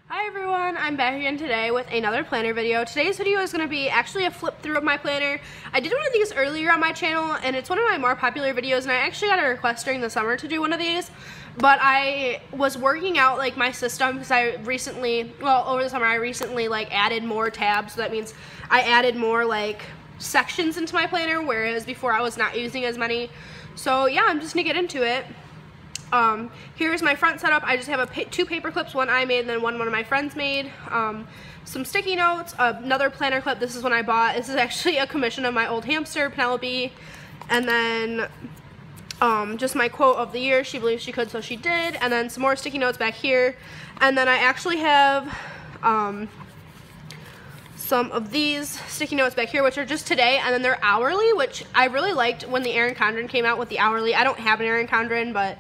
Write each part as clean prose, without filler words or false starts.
Hi everyone, I'm back again today with another planner video. Today's video is going to be actually a flip through of my planner. I did one of these earlier on my channel and it's one of my more popular videos, and I actually got a request during the summer to do one of these, but I was working out like my system because I recently, over the summer I recently like added more tabs, so that means I added more like sections into my planner, whereas before I was not using as many. So yeah, I'm just going to get into it. Here's my front setup. I just have two paper clips, one I made and then one of my friends made. Some sticky notes, another planner clip. This is one I bought. This is actually a commission of my old hamster, Penelope. And then just my quote of the year, she believes she could, so she did. And then some more sticky notes back here. And then I actually have some of these sticky notes back here, which are just today, and then they're hourly, which I really liked when the Erin Condren came out with the hourly. I don't have an Erin Condren, but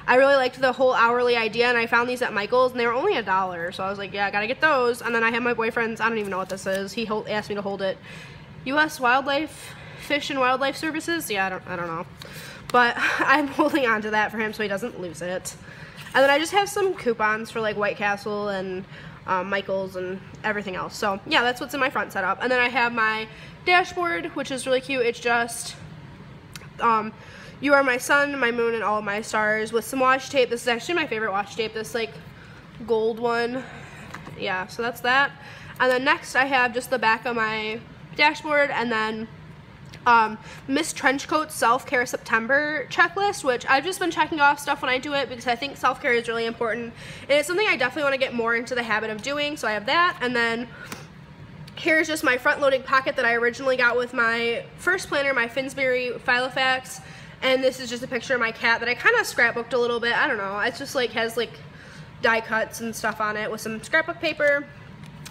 I really liked the whole hourly idea, and I found these at Michael's, and they were only $1, so I was like, yeah, I gotta get those. And then I have my boyfriend's, I don't even know what this is, he asked me to hold it, U.S. Fish and Wildlife Services, yeah, I don't know, but I'm holding on to that for him so he doesn't lose it. And then I just have some coupons for like White Castle and Michael's and everything else. So yeah, that's what's in my front setup. And then I have my dashboard, which is really cute. It's just you are my sun, my moon, and all of my stars with some washi tape. This is actually my favorite washi tape, this like gold one. Yeah, so that's that. And then next I have just the back of my dashboard, and then Misc Trenchcoat Self-Care September checklist, which I've just been checking off stuff when I do it because I think self-care is really important, and it's something I definitely want to get more into the habit of doing, so I have that. And then here's just my front-loading pocket that I originally got with my first planner, my Finsbury Filofax, and this is just a picture of my cat that I kind of scrapbooked a little bit. I don't know, it's just like has like die cuts and stuff on it with some scrapbook paper.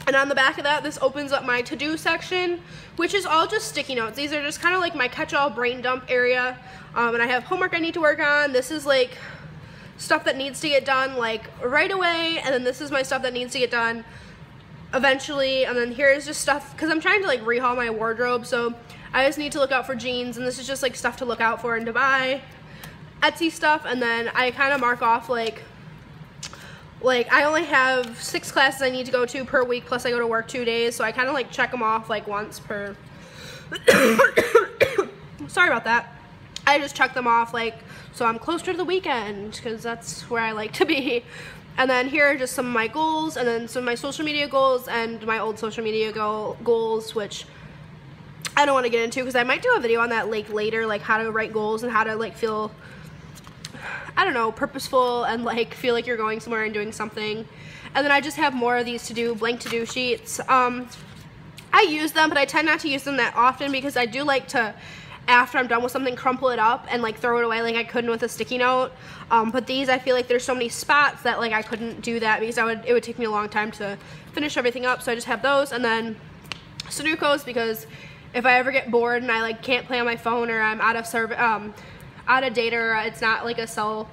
And on the back of that, this opens up my to-do section, which is all just sticky notes. These are just kind of like my catch-all brain dump area. And I have homework I need to work on. This is like stuff that needs to get done like right away. And then this is my stuff that needs to get done eventually. And then here's just stuff, because I'm trying to like rehaul my wardrobe. So I just need to look out for jeans. And this is just like stuff to look out for and to buy. Etsy stuff. And then I kind of mark off like I only have 6 classes I need to go to per week, plus I go to work 2 days, so I kind of like check them off like once per sorry about that. I just check them off like so I'm closer to the weekend, because that's where I like to be. And then here are just some of my goals, and then some of my social media goals and my old social media goals, which I don't want to get into because I might do a video on that like later, like how to write goals and how to like feel, I don't know, purposeful and like feel like you're going somewhere and doing something. And then I just have more of these blank to-do sheets. I use them, but I tend not to use them that often because I do like to, after I'm done with something, crumple it up and like throw it away like I couldn't with a sticky note. But these, I feel like there's so many spots that like I couldn't do that because it would take me a long time to finish everything up. So I just have those, and then Sudokus, because if I ever get bored and I like can't play on my phone, or I'm out of data, or it's not like a cell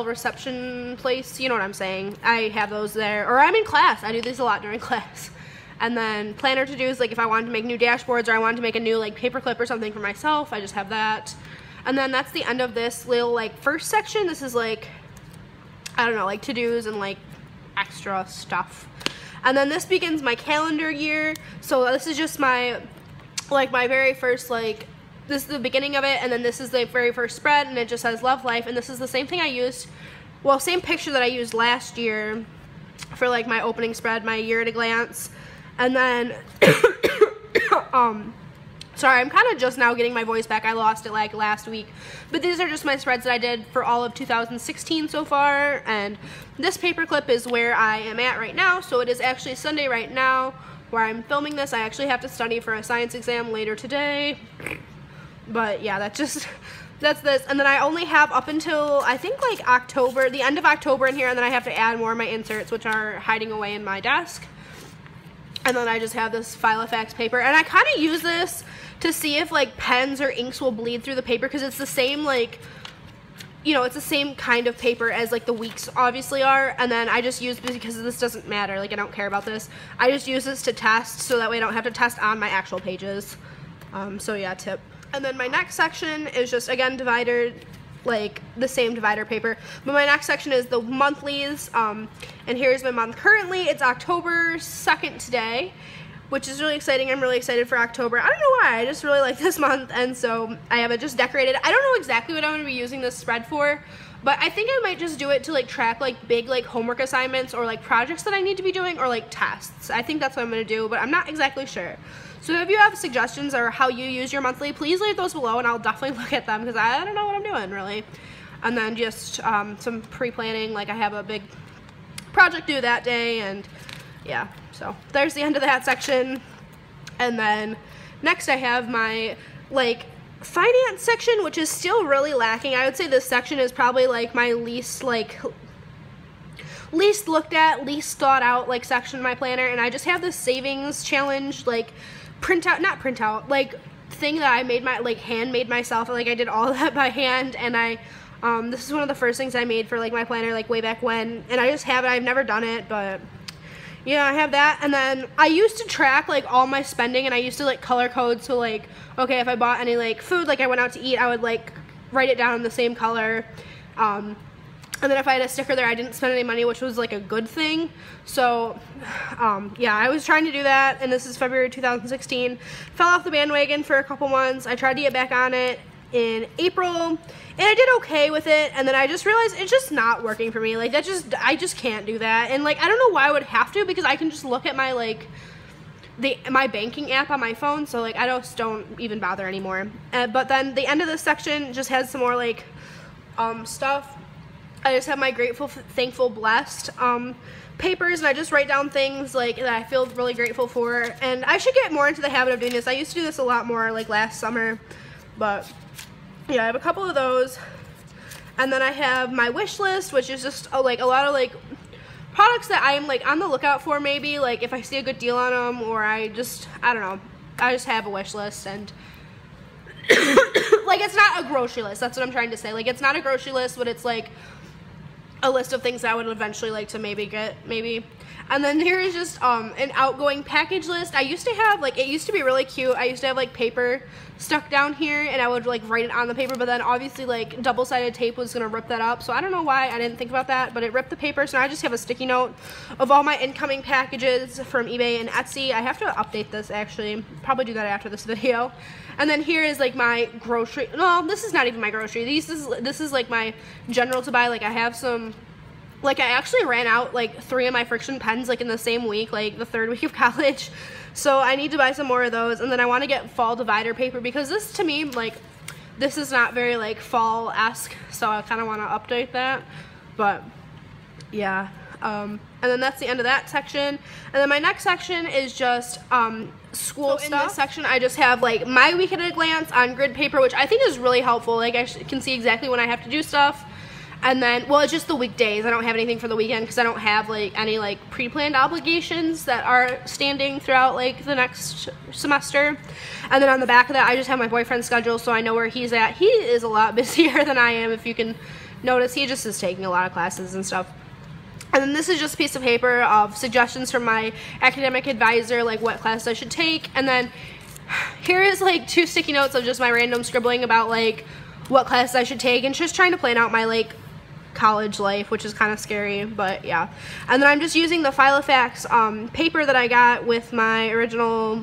reception place, you know what I'm saying, I have those there. Or I'm in class, I do these a lot during class. And then planner to do's, like if I wanted to make new dashboards or I wanted to make a new like paper clip or something for myself, I just have that. And then that's the end of this little like first section. This is like, I don't know, like to do's and like extra stuff. And then this begins my calendar year. So this is just my very first like, this is the beginning of it, and then this is the very first spread, and it just says Love Life, and this is the same thing I used, well, same picture that I used last year for like my opening spread, my year at a glance. And then sorry, I'm kind of just now getting my voice back. I lost it like last week, but these are just my spreads that I did for all of 2016 so far. And this paper clip is where I am at right now. So it is actually Sunday right now where I'm filming this. I actually have to study for a science exam later today. But yeah, that's this. And then I only have up until, I think like October, the end of October in here, and then I have to add more of my inserts, which are hiding away in my desk. And then I just have this Filofax paper, and I kind of use this to see if like pens or inks will bleed through the paper, because it's the same like, you know, it's the same kind of paper as like the weeks obviously are. And then I just use, because this doesn't matter, like I don't care about this, I just use this to test, so that way I don't have to test on my actual pages. So yeah, tip. And then my next section is just again divided like the same divider paper. But my next section is the monthlies, and here's my month currently. It's October 2nd today, which is really exciting. I'm really excited for October. I don't know why, I just really like this month, and so I have it just decorated. I don't know exactly what I'm going to be using this spread for, but I think I might just do it to like track like big like homework assignments or like projects that I need to be doing, or like tests. I think that's what I'm going to do, but I'm not exactly sure. So if you have suggestions or how you use your monthly, please leave those below and I'll definitely look at them, because I don't know what I'm doing really. And then just some pre-planning, like I have a big project due that day, and yeah, so there's the end of that section. And then next I have my like finance section, which is still really lacking. I would say this section is probably like my least looked at, least thought out like section of my planner. And I just have this savings challenge like like thing that I made handmade myself. Like I did all that by hand, and this is one of the first things I made for like my planner like way back when, and I just have it. I've never done it, but yeah, I have that. And then I used to track like all my spending, and I used to like color code. So like, okay, if I bought any like food, like I went out to eat, I would like write it down in the same color. And then if I had a sticker there, I didn't spend any money, which was like a good thing. So yeah, I was trying to do that, and this is February 2016. Fell off the bandwagon for a couple months. I tried to get back on it in April, and I did okay with it, and then I just realized it's just not working for me. Like I just can't do that. And like I don't know why I would have to, because I can just look at my like my banking app on my phone, so like I just don't even bother anymore. But then the end of this section just has some more like stuff. I just have my grateful, thankful, blessed papers, and I just write down things like that I feel really grateful for. And I should get more into the habit of doing this. I used to do this a lot more like last summer, but yeah, I have a couple of those. And then I have my wish list, which is just like a lot of like products that I'm like on the lookout for, maybe like if I see a good deal on them, or I don't know, I just have a wish list. And like it's not a grocery list, that's what I'm trying to say. Like it's not a grocery list, but it's like a list of things that I would eventually like to maybe get. And then here is just an outgoing package list. I used to have like, it used to be really cute. I used to have like paper stuck down here, and I would like write it on the paper, but then obviously like double-sided tape was gonna rip that up. So I don't know why I didn't think about that, but it ripped the paper. So I just have a sticky note of all my incoming packages from eBay and Etsy. I have to update this actually, probably do that after this video. And then here is like my grocery, no, this is not even my grocery. This is like my general to buy. Like I have some, like I actually ran out like 3 of my friction pens like in the same week, like the 3rd week of college. So I need to buy some more of those. And then I want to get fall divider paper, because this to me, like this is not very like fall-esque. So I kind of want to update that, but yeah. And then that's the end of that section. And then my next section is just school stuff. In this section I just have like my week at a glance on grid paper, which I think is really helpful. Like I can see exactly when I have to do stuff. And then, well, it's just the weekdays. I don't have anything for the weekend because I don't have like any like pre-planned obligations that are standing throughout like the next semester. And then on the back of that I just have my boyfriend's schedule, so I know where he's at. He is a lot busier than I am, if you can notice. He just is taking a lot of classes and stuff. And then this is just a piece of paper of suggestions from my academic advisor, like what class I should take. And then here is like 2 sticky notes of just my random scribbling about like what classes I should take, and just trying to plan out my like college life, which is kind of scary, but yeah. And then I'm just using the Filofax paper that I got with my original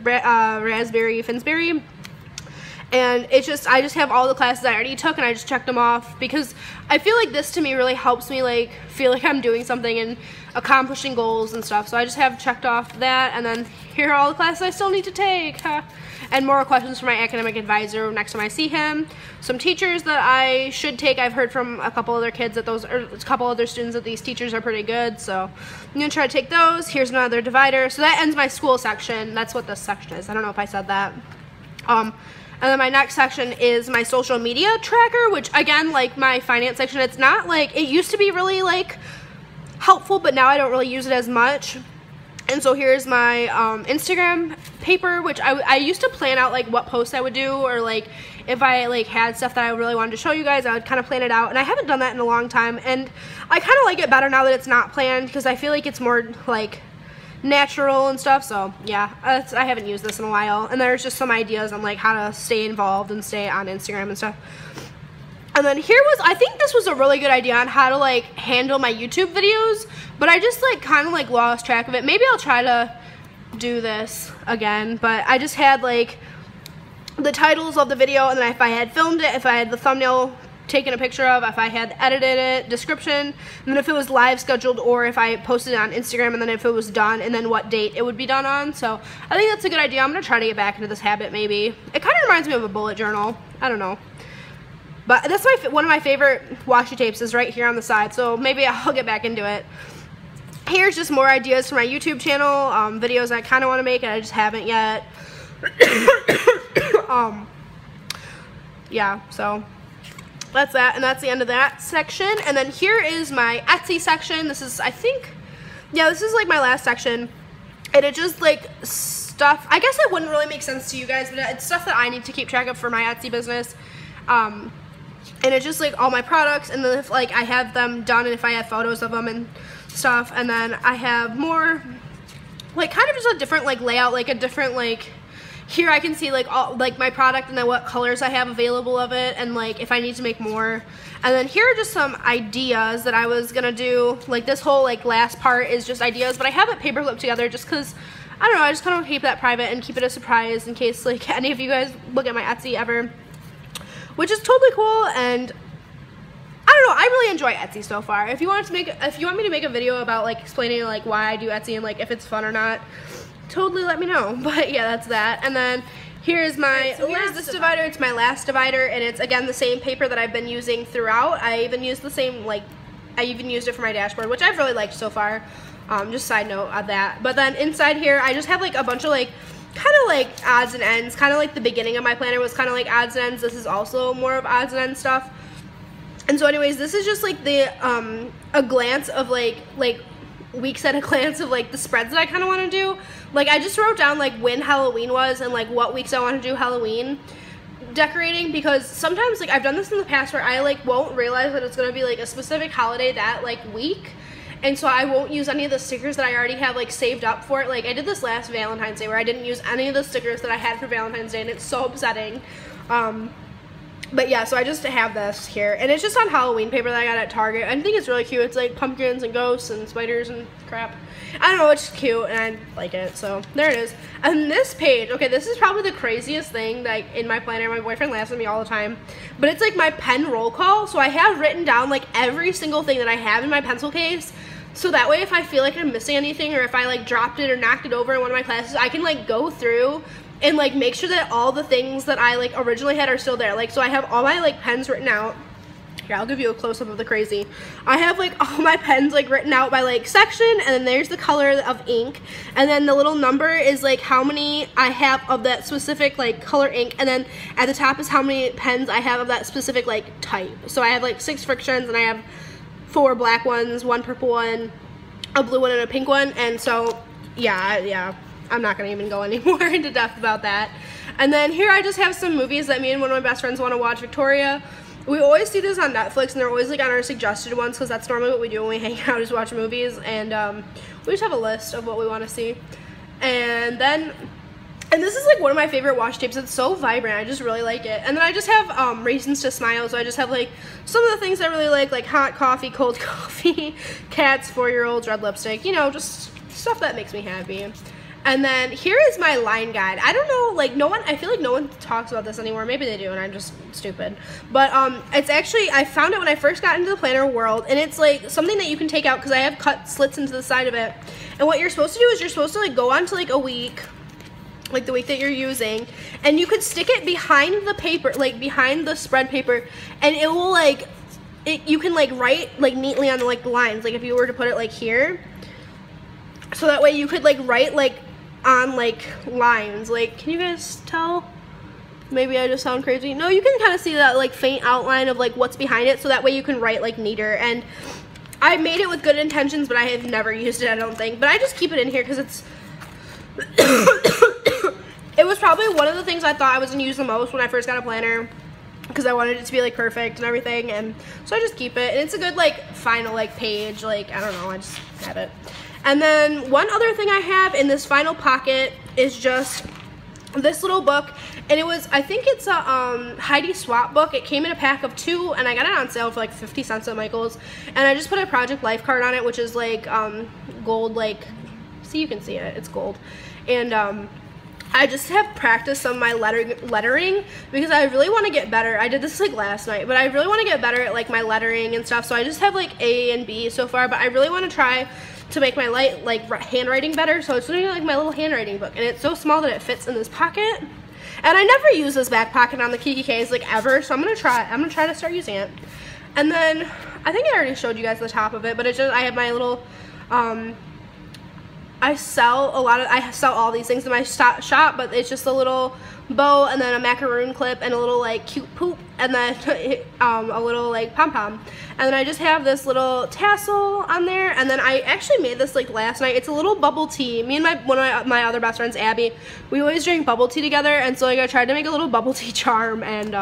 Raspberry Finsbury. And it's just, I just have all the classes I already took, and I just checked them off, because I feel like this to me really helps me like feel like I'm doing something and accomplishing goals and stuff. So I just have checked off that, and then here are all the classes I still need to take. And more questions from my academic advisor next time I see him. Some teachers that I should take. I've heard from a couple other kids that those, or a couple other students, that these teachers are pretty good. So I'm gonna try to take those. Here's another divider. So that ends my school section. That's what this section is. I don't know if I said that. And then my next section is my social media tracker, which again, like my finance section, it's not like, it used to be really like helpful, but now I don't really use it as much. And so here's my Instagram paper, which I used to plan out like what posts I would do, or like if I like had stuff that I really wanted to show you guys, I would kind of plan it out. And I haven't done that in a long time, and I kind of like it better now that it's not planned, because I feel like it's more like natural and stuff. So yeah, I haven't used this in a while, and there's just some ideas on like how to stay involved and stay on Instagram and stuff. And then here was, I think this was a really good idea on how to like handle my YouTube videos, but I just like kind of like lost track of it. Maybe I'll try to do this again, but I just had like the titles of the video, and then if I had filmed it, if I had the thumbnail taken a picture of, if I had edited it, description, and then if it was live scheduled, or if I posted it on Instagram, and then if it was done, and then what date it would be done on. So I think that's a good idea. I'm gonna try to get back into this habit. Maybe it kind of reminds me of a bullet journal. I don't know, but that's one of my favorite washi tapes is right here on the side, so maybe I'll get back into it. Here's just more ideas for my YouTube channel, videos I kind of want to make and I just haven't yet. Yeah, so that's that, and that's the end of that section. And then here is my Etsy section. This is, I think, yeah, this is like my last section, and it just like stuff, I guess it wouldn't really make sense to you guys, but it's stuff that I need to keep track of for my Etsy business. And it's just like all my products, and then if like I have them done, and if I have photos of them and stuff, and then I have more like kind of just a different like layout, like a different like, here I can see like all like my product and then what colors I have available of it, and like if I need to make more. And then here are just some ideas that I was gonna do. Like this whole like last part is just ideas, but I have it paper clipped together just because I don't know, I just kind of keep that private and keep it a surprise in case like any of you guys look at my Etsy ever, which is totally cool. And I don't know, I really enjoy Etsy so far. If you want me to make a video about like explaining like why I do Etsy and like if it's fun or not, totally let me know. But yeah, that's that. And then here's my, here's this divider. It's my last divider, and it's again the same paper that I've been using throughout. I even used the same, like, I even used it for my dashboard, which I've really liked so far. Just side note of that. But then inside here, I just have like a bunch of like, kind of like odds and ends, kind of like the beginning of my planner was kind of like odds and ends. This is also more of odds and ends stuff. And so anyways, this is just like the, a glance of like weeks at a glance of like the spreads that I kind of want to do. Like I just wrote down like when Halloween was and like what weeks I want to do Halloween decorating, because sometimes like I've done this in the past where I like won't realize that it's going to be like a specific holiday that like week, and so I won't use any of the stickers that I already have like saved up for it. Like I did this last Valentine's Day where I didn't use any of the stickers that I had for Valentine's Day, and it's so upsetting. But yeah, so I just have this here, and it's just on Halloween paper that I got at Target. I think it's really cute. It's like pumpkins and ghosts and spiders and crap. I don't know, it's cute, and I like it, so there it is. And this page, okay, this is probably the craziest thing that in my planner. My boyfriend laughs at me all the time, but it's like my pen roll call. So I have written down like every single thing that I have in my pencil case, so that way if I feel like I'm missing anything, or if I like dropped it or knocked it over in one of my classes, I can like go through and like make sure that all the things that I like originally had are still there. Like, so I have all my like pens written out. Here, I'll give you a close-up of the crazy. I have like all my pens like written out by like section, and then there's the color of ink, and then the little number is like how many I have of that specific like color ink, and then at the top is how many pens I have of that specific like type. So I have like 6 frictions, and I have 4 black ones, 1 purple one, a blue one, and a pink one. And so yeah, I'm not gonna even go any more into depth about that. And then here I just have some movies that me and one of my best friends want to watch, Victoria. We always see this on Netflix, and they're always like on our suggested ones, because that's normally what we do when we hang out, is watch movies. And we just have a list of what we want to see. And this is like one of my favorite washi tapes. It's so vibrant, I just really like it. And then I just have Reasons to Smile, so I just have like some of the things I really like hot coffee, cold coffee, cats, 4-year-olds, red lipstick, you know, just stuff that makes me happy. And then here is my line guide. I don't know, like I feel like no one talks about this anymore. Maybe they do and I'm just stupid. But it's actually, I found it when I first got into the planner world, and it's like something that you can take out, because I have cut slits into the side of it. And what you're supposed to do is you're supposed to like go on to like a week, like the week that you're using, and you could stick it behind the paper, like behind the spread paper, and it will like, you can like write like neatly on like the lines, like if you were to put it like here. So that way you could like write like on like lines. Like, can you guys tell? Maybe I just sound crazy. No, you can kind of see that like faint outline of like what's behind it, so that way you can write like neater. And I made it with good intentions, but I have never used it, I don't think. But I just keep it in here because it's it was probably one of the things I thought I was gonna use the most when I first got a planner, because I wanted it to be like perfect and everything. And so I just keep it, and it's a good like final like page, like I don't know, I just have it. And then one other thing I have in this final pocket is just this little book, And it was, I think it's a Heidi Swap book. It came in a pack of 2, and I got it on sale for like 50 cents at Michael's. And I just put a Project Life card on it, which is like gold, like, see, you can see it, it's gold. And I just have practiced some of my lettering because I really want to get better. I did this like last night, but I really want to get better at like my lettering and stuff. So I just have like A and B so far, but I really want to try to make my handwriting better. So it's literally like my little handwriting book, and it's so small that it fits in this pocket. And I never use this back pocket on the Kikki K's like ever, so I'm gonna try to start using it. And then I think I already showed you guys the top of it, but it's just, I have my little I sell all these things in my shop, but it's just a little bow and then a macaroon clip and a little like cute poop and then a little like pom-pom. And then I just have this little tassel on there, and then I actually made this like last night. It's a little bubble tea. Me and one of my other best friends, Abby, we always drink bubble tea together, and so like I tried to make a little bubble tea charm, and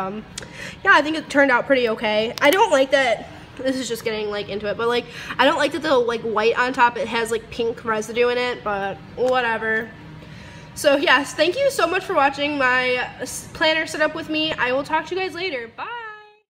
yeah, I think it turned out pretty okay. I don't like that. This is just getting like into it, but like I don't like that the like white on top, it has like pink residue in it, but whatever. So yes, thank you so much for watching my planner setup with me. I will talk to you guys later. Bye.